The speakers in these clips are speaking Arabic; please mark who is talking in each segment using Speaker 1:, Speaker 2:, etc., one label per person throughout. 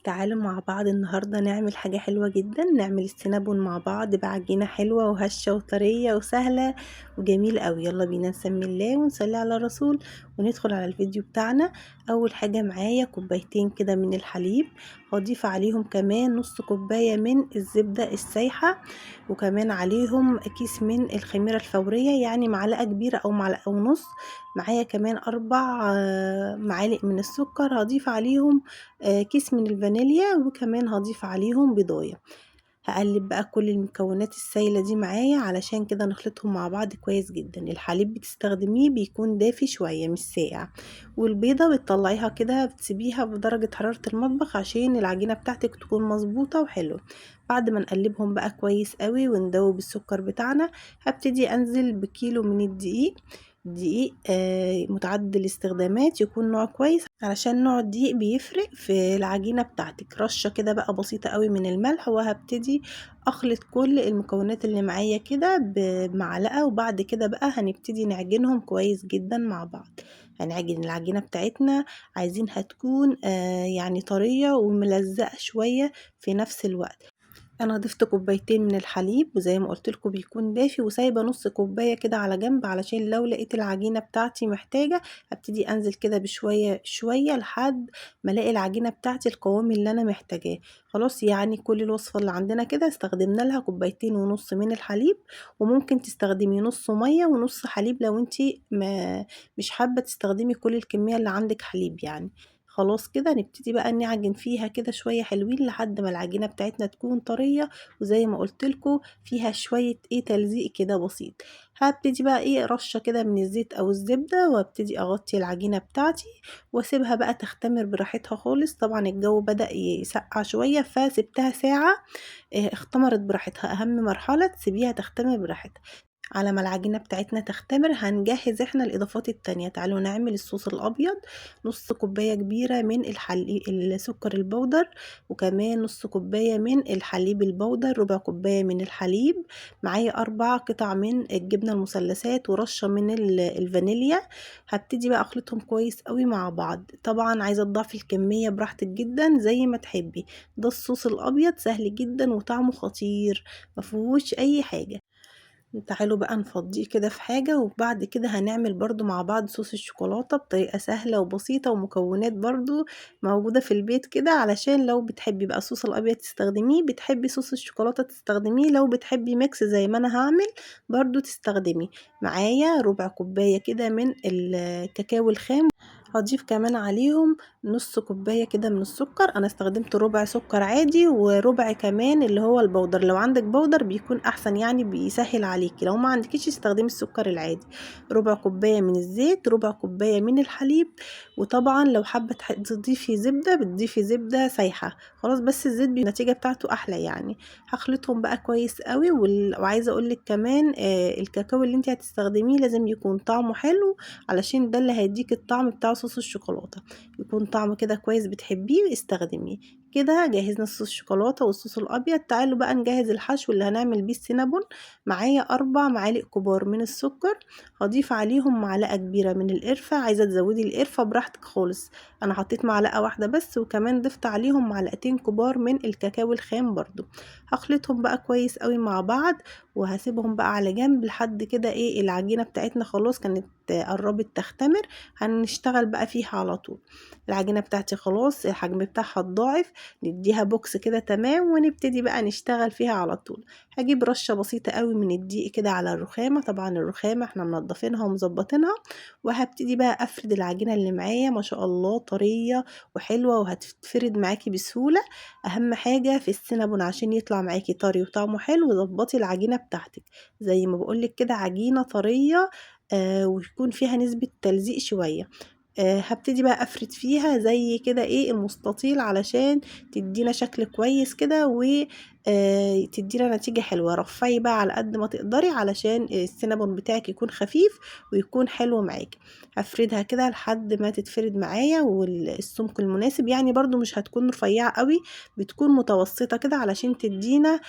Speaker 1: تعالوا مع بعض النهاردة نعمل حاجة حلوة جدا، نعمل السينابون مع بعض بعجينة حلوة وهشة وطرية وسهلة وجميلة قوي. يلا بينا نسمي الله ونصلي على الرسول وندخل على الفيديو بتاعنا. اول حاجة معايا كوبايتين كده من الحليب، هضيف عليهم كمان نص كوباية من الزبدة السايحة، وكمان عليهم كيس من الخميرة الفورية، يعني معلقة كبيرة او معلقة ونص. معايا كمان 4 معالق من السكر، هضيف عليهم كيس من الفانيليا، وكمان هضيف عليهم بيضاية. هقلب بقى كل المكونات السايلة دي معايا علشان كده نخلطهم مع بعض كويس جدا. الحليب بتستخدميه بيكون دافي شوية مش ساقع، والبيضة بتطلعيها كده بتسيبيها بدرجة حرارة المطبخ عشان العجينة بتاعتك تكون مظبوطة وحلوة. بعد ما نقلبهم بقى كويس قوي وندوب السكر بتاعنا، هبتدي انزل بكيلو من الدقيق. دقيق متعدد الاستخدامات، يكون نوع كويس علشان نوع الدقيق بيفرق في العجينة بتاعتك. رشة كده بقى بسيطة قوي من الملح، وهبتدي اخلط كل المكونات اللي معايا كده بمعلقة، وبعد كده بقى هنبتدي نعجنهم كويس جدا مع بعض. هنعجن العجينة بتاعتنا، عايزينها تكون يعني طرية وملزقة شوية في نفس الوقت. انا ضفت كوبايتين من الحليب، وزي ما قلت لكم بيكون دافي، وسايبه نص كوبايه كده على جنب علشان لو لقيت العجينه بتاعتي محتاجه ابتدي انزل كده بشويه شويه لحد ما الاقي العجينه بتاعتي القوام اللي انا محتاجاه. خلاص، يعني كل الوصفه اللي عندنا كده استخدمنا لها كوبايتين ونص من الحليب، وممكن تستخدمي نص ميه ونص حليب لو انتي مش حابه تستخدمي كل الكميه اللي عندك حليب يعني. خلاص كده نبتدي بقى نعجن فيها كده شوية حلوين لحد ما العجينة بتاعتنا تكون طرية، وزي ما قلت لكم فيها شوية تلزيق كده بسيط. هبتدي بقى رشة كده من الزيت او الزبدة، وابتدي اغطي العجينة بتاعتي واسيبها بقى تختمر براحتها خالص. طبعا الجو بدأ يسقع شوية فسبتها ساعة، اختمرت براحتها. اهم مرحلة تسيبيها تختمر براحتها. على ما العجينة بتاعتنا تختمر هنجهز احنا الاضافات التانية. تعالوا نعمل الصوص الابيض. نص كوباية كبيرة من السكر البودر، وكمان نص كوباية من الحليب البودر، ربع كوباية من الحليب. معايا 4 قطع من الجبنة المثلثات، ورشة من الفانيليا. هبتدي بقى اخلطهم كويس قوي مع بعض. طبعا عايزة تضعفي الكمية براحتك جدا زي ما تحبي. ده الصوص الابيض سهل جدا وطعمه خطير، مفيهوش اي حاجة. تعالوا بقى نفضيه كده في حاجة، وبعد كده هنعمل برضو مع بعض صوص الشوكولاتة بطريقة سهلة وبسيطة، ومكونات برضو موجودة في البيت كده. علشان لو بتحبي بقى الصوص الأبيض تستخدميه، بتحبي صوص الشوكولاتة تستخدميه، لو بتحبي ميكس زي ما أنا هعمل برضو تستخدمي. معايا ربع كوباية كده من الكاكاو الخام، هضيف كمان عليهم نص كوباية كده من السكر. انا استخدمت ربع سكر عادي وربع كمان اللي هو البودر، لو عندك بودر بيكون احسن يعني بيسهل عليكي. لو ما عندكيش استخدمي السكر العادي. ربع كوباية من الزيت، ربع كوباية من الحليب. وطبعا لو حابة تضيفي زبدة بتضيفي زبدة سايحة خلاص، بس الزيت النتيجة بتاعته احلى يعني. هخلطهم بقى كويس قوي. وعايزة اقولك كمان الكاكاو اللي انت هتستخدميه لازم يكون طعمه حلو، علشان ده اللي هيديك الطعم بتاع صوص الشوكولاتة. يكون طعمه كده كويس بتحبيه استخدميه. كده جهزنا الصوص الشوكولاتة والصوص الأبيض. تعالوا بقى نجهز الحشو اللي هنعمل بيه السينابون. معايا 4 معالق كبار من السكر، هضيف عليهم معلقة كبيرة من القرفة. عايزة تزودي القرفة براحتك خالص، أنا حطيت معلقة واحدة بس، وكمان ضفت عليهم معلقتين كبار من الكاكاو الخام برضو. هخلطهم بقى كويس قوي مع بعض، وهسيبهم بقى على جنب لحد كده العجينة بتاعتنا خلاص كانت قربت تختمر. هنشتغل بقى فيها على طول. العجينة بتاعتي خلاص الحجم بتاعها اتضاعف، نديها بوكس كده تمام ونبتدي بقى نشتغل فيها على طول. هجيب رشة بسيطة قوي من الدقيق كده على الرخامة، طبعا الرخامة احنا منضفينها ومظبطينها. وهبتدي بقى افرد العجينة اللي معايا، ما شاء الله طرية وحلوة وهتفرد معاكي بسهولة. اهم حاجة في السينابون عشان يطلع معاكي طري وطعمه حلو، ظبطي العجينة بتاعتك زي ما بقولك كده، عجينة طرية ويكون فيها نسبة تلزيق شوية. هبتدي بقى افرد فيها زي كده المستطيل علشان تدينا شكل كويس كده، و تدينا نتيجة حلوة. رفعي بقى على قد ما تقدري علشان السينابون بتاعك يكون خفيف ويكون حلو معاكي. هفردها كده لحد ما تتفرد معايا والسمك المناسب، يعني برضو مش هتكون رفيعة قوي، بتكون متوسطة كده علشان تدينا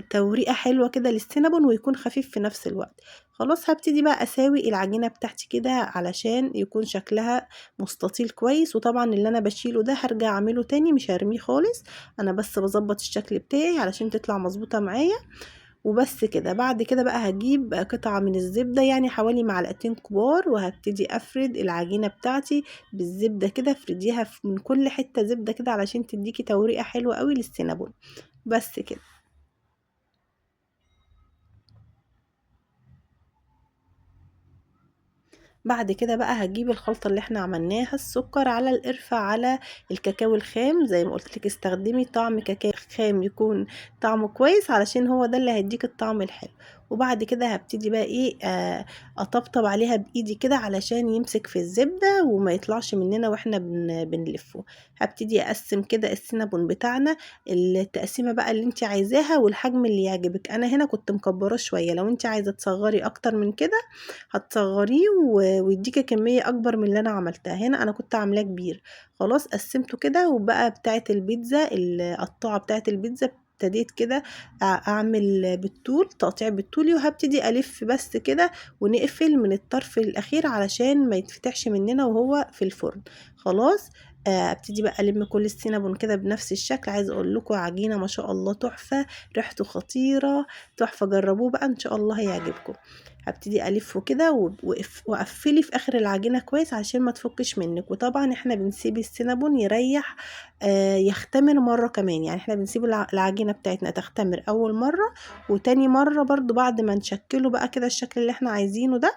Speaker 1: توريقة حلوة كده للسينابون ويكون خفيف في نفس الوقت. خلاص هبتدي بقى اساوي العجينة بتاعتي كده علشان يكون شكلها مستطيل كويس. وطبعا اللي انا بشيله ده هرجع اعمله تاني، مش هرميه خالص، انا بس بظبط الشكل بتاعي علشان تطلع مظبوطة معايا وبس كده. بعد كده بقى هجيب قطعة من الزبدة، يعني حوالي معلقتين كبار، وهبتدي افرد العجينة بتاعتي بالزبدة كده. افرديها من كل حتة زبدة كده علشان تديكي توريقة حلوة قوي للسينابون. بس كده. بعد كده بقى هجيب الخلطة اللي احنا عملناها، السكر على القرفة على الكاكاو الخام. زي ما قلت لك استخدمي طعم كاكاو خام يكون طعمه كويس علشان هو ده اللي هيديك الطعم الحلو. وبعد كده هبتدي بقى ايه اطبطب عليها بايدي كده علشان يمسك في الزبدة وما يطلعش مننا واحنا بنلفه. هبتدي اقسم كده السينابون بتاعنا التقسيمة بقى اللي انت عايزاها والحجم اللي يعجبك. انا هنا كنت مكبراه شوية، لو انت عايزة تصغري اكتر من كده هتصغريه ويديكي كمية اكبر من اللي انا عملتها. هنا انا كنت عاملاه كبير. خلاص قسمته كده. وبقى بتاعة البيتزا، القطاعة بتاعة البيتزا ابتديت كده اعمل بالطول، تقطيع بالطولي، وهبتدي الف بس كده ونقفل من الطرف الاخير علشان ما يتفتحش مننا وهو في الفرن. خلاص ابتدي بقى الم كل السينابون كده بنفس الشكل. عايزه اقول لكم عجينه ما شاء الله تحفه، ريحته خطيره، تحفه. جربوه بقى ان شاء الله هيعجبكم. هبتدي الفه كده واقفلي في اخر العجينه كويس عشان ما تفكش منك. وطبعا احنا بنسيب السينابون يريح يختمر مره كمان، يعني احنا بنسيب العجينه بتاعتنا تختمر اول مره وتاني مره برضو بعد ما نشكله بقى كده الشكل اللي احنا عايزينه ده.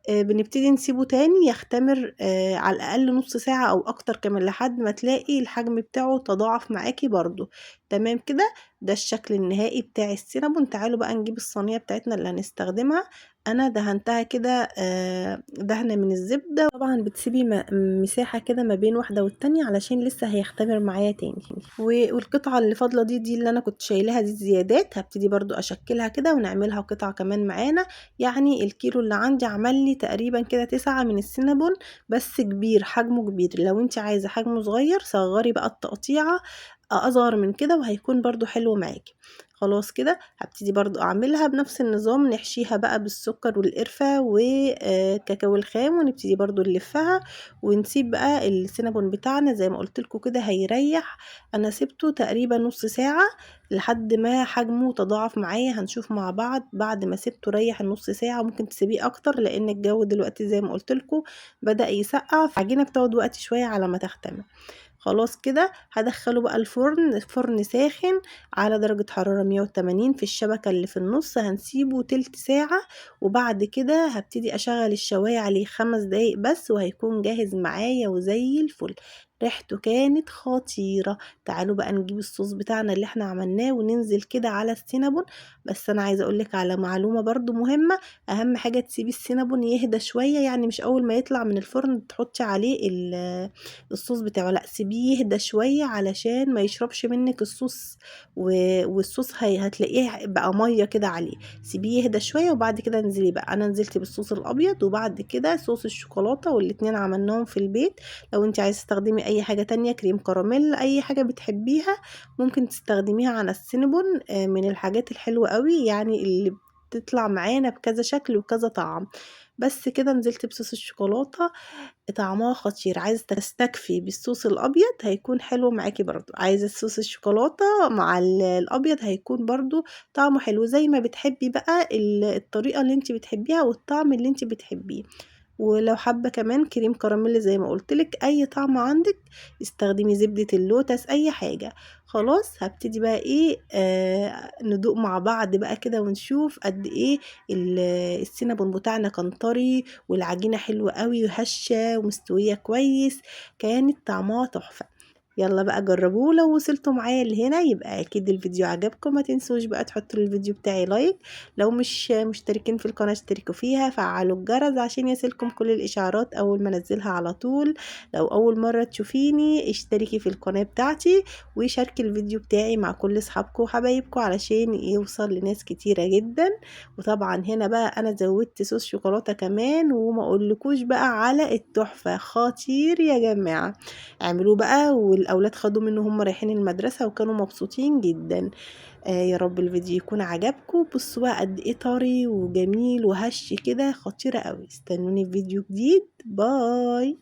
Speaker 1: بنبتدي نسيبه تاني يختمر على الأقل نص ساعة أو أكتر كمان لحد ما تلاقي الحجم بتاعه تضاعف معاكي برضو. تمام كده. ده الشكل النهائي بتاع السينابون. تعالوا بقى نجيب الصينية بتاعتنا اللي هنستخدمها. أنا دهنتها كده دهنة من الزبدة. طبعا بتسيبي مساحة كده ما بين واحدة والتانية علشان لسه هيختمر معايا تاني. والقطعة اللي فاضلة دي اللي أنا كنت شايلها دي زيادات، هبتدي برضو أشكلها كده ونعملها قطعة كمان معانا. يعني الكيلو اللي عندي عمل لي تقريبا كده 9 من السينابون، بس كبير، حجمه كبير. لو انت عايزة حجمه صغير صغري بقى التقطيعة اصغر من كده وهيكون برضو حلو معاكي. خلاص كده هبتدي برضو اعملها بنفس النظام، نحشيها بقى بالسكر والقرفة وكاكاو الخام ونبتدي برضو نلفها ونسيب بقى السينابون بتاعنا زي ما قلت لكم كده هيريح. انا سبته تقريبا نص ساعة لحد ما حجمه تضاعف معايا. هنشوف مع بعض بعد ما سبته ريح النص ساعة. ممكن تسيبيه اكتر لان الجو دلوقتي زي ما قلت لكم بدأ يسقع، فالعجينة بتاخد وقت شوية على ما تختمر. خلاص كده هدخله بقى الفرن، فرن ساخن على درجة حرارة 180 في الشبكة اللي في النص. هنسيبه تلت ساعة وبعد كده هبتدي اشغل الشواية عليه 5 دقايق بس وهيكون جاهز معايا وزي الفل. ريحته كانت خطيرة. تعالوا بقى نجيب الصوص بتاعنا اللي احنا عملناه وننزل كده على السينابون. بس انا عايزة اقولك على معلومة برضو مهمة، اهم حاجة تسيبي السينابون يهدى شوية، يعني مش اول ما يطلع من الفرن تحطي عليه الصوص بتاعه، لا سيبيه يهدى شوية علشان ما يشربش منك الصوص والصوص هتلاقيه بقى مية كده عليه. سيبيه يهدى شوية وبعد كده انزلي بقى. انا نزلت بالصوص الابيض وبعد كده صوص الشوكولاتة والاتنين عملناهم في البيت. لو انت عايزة تستخدمي اي حاجة تانية كريم كراميل اي حاجة بتحبيها ممكن تستخدميها على السينابون. من الحاجات الحلوة قوي يعني اللي تطلع معانا بكذا شكل وكذا طعم. بس كده نزلت بصوص الشوكولاتة طعمها خطير. عايزة تستكفي بالصوص الابيض هيكون حلو معاكي برضو، عايزة الصوص الشوكولاتة مع الابيض هيكون برضو طعمه حلو زي ما بتحبي بقى الطريقة اللي انت بتحبيها والطعم اللي انت بتحبيه. ولو حابة كمان كريم كراميل زي ما قلتلك اي طعم عندك استخدمي زبدة اللوتس اي حاجة. خلاص هبتدي بقى ايه ندوق مع بعض بقى كده ونشوف قد ايه السينابون بتاعنا كان طري والعجينة حلوة قوي وهشة ومستوية كويس، كانت طعمها تحفة. يلا بقى جربوه. لو وصلتوا معايا لهنا يبقى اكيد الفيديو عجبكم. ما تنسوش بقى تحطوا للفيديو بتاعي لايك، لو مش مشتركين في القناة اشتركوا فيها، فعلوا الجرس عشان يصلكم كل الاشعارات اول ما انزلها على طول. لو اول مرة تشوفيني اشتركي في القناة بتاعتي وشاركي الفيديو بتاعي مع كل اصحابكم وحبايبكم علشان يوصل لناس كتيرة جدا. وطبعا هنا بقى انا زودت صوص شوكولاتة كمان وما اقولكوش بقى على التحفة، خطير يا جماعة. اعملوه بقى والأولاد خدوا منه هم رايحين المدرسة وكانوا مبسوطين جدا. يا رب الفيديو يكون عجبكم. بصوا بقى قد ايه طري وجميل وهش كده، خطيرة قوي. استنوني في فيديو جديد. باي.